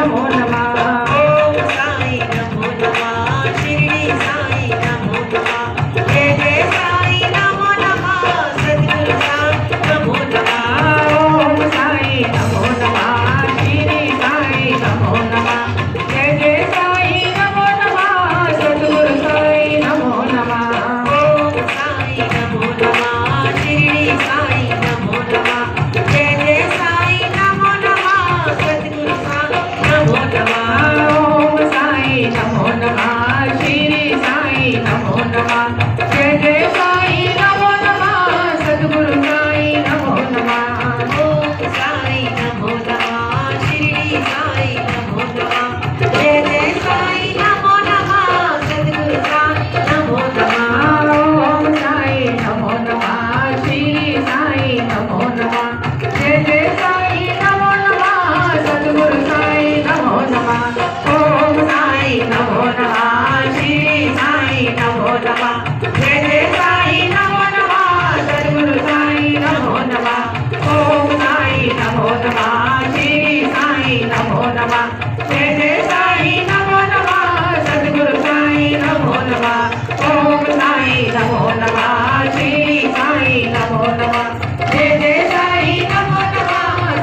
नमो नमः। ओम साई नमो नमः। शिरडी साई नमो नमः। जय जय साई नमो नमः। सद्गुरु साई नमो नमः। ओम साई नमो नमः। शिरडी साई नमो नमः। जय जय साई नमो नमः। सद्गुरु साई नमो नमः। ओम साई नमो नमः। शिरडी साई नमो नमः। जय जय साई नमो नमः। सद्गुरु साई नमो नमः। ओम साई नमो नमः। शिरडी साई नमो नमः। जय जय साई नमो नमः। सद्गुरु साई नमो नमः। ओम साई नमो नमः। शिरडी साई नमो नमः। जय जय साई नमो नमः। सद्गुरु साई नमो नमः। ओम साई नमो नमः। शिरडी साई नमो नमः। जय जय साई नमो नमः। सद्गुरु साई नमो नमः। ओम साई नमो नमः। शिरडी साई नमो नमः। जय जय साई नमो नमः। सद्गुरु साई नमो नमः। ओम साई नमो नमः। शिरडी साई नमो नमः। जय जय साई नमो नमः। सद्गुरु साई नमो नमः। ओम साई नमो नमः। शिरडी साई नमो नमः। जय जय साई नमो नमः।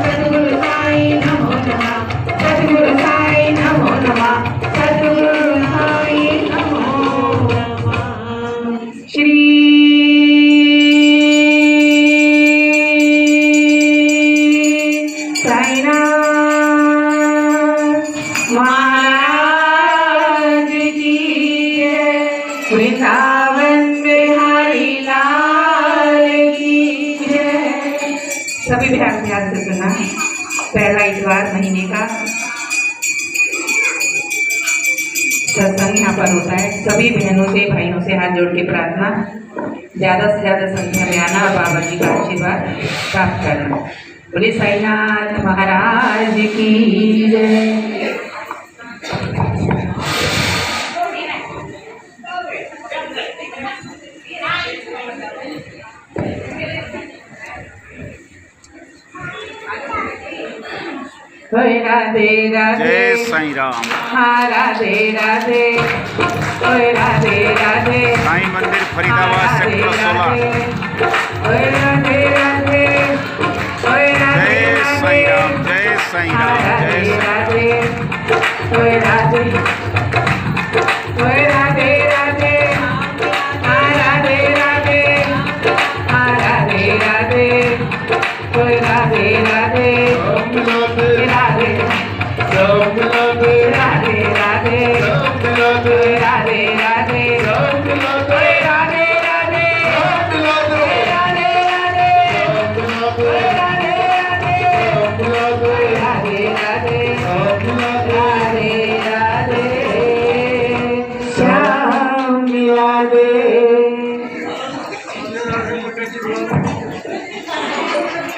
सद्गुरु साई नमो नमः। सद्गुरु साई नमो नमः। सद्गुरु साई नमो नमः। श्री साईनाथ महाराज की जय। वृंदावन बिहारी लाल की जय। सभी बहन ध्यान से सुना। पहला इतवार महीने का सत्संग यहाँ पर होता है। सभी बहनों से भाइयों से हाथ जोड़ के प्रार्थना, ज़्यादा से ज़्यादा संख्या में आना और बाबा जी का आशीर्वाद प्राप्त करना। बोले साईनाथ महाराज की जय। राधे राधे। जय साईं राम। हाँ राधे राधे। राधे राधे। साईं मंदिर फरीदाबाद सेक्टर 16। राधे राधे। जय साईं राम। जय साईं राम। जय राधे राधे। राधे राधे। राधे राधे। राधे राधे। राधे राधे। राधे राधे। राधे राधे। राधे राधे। श्याम राधे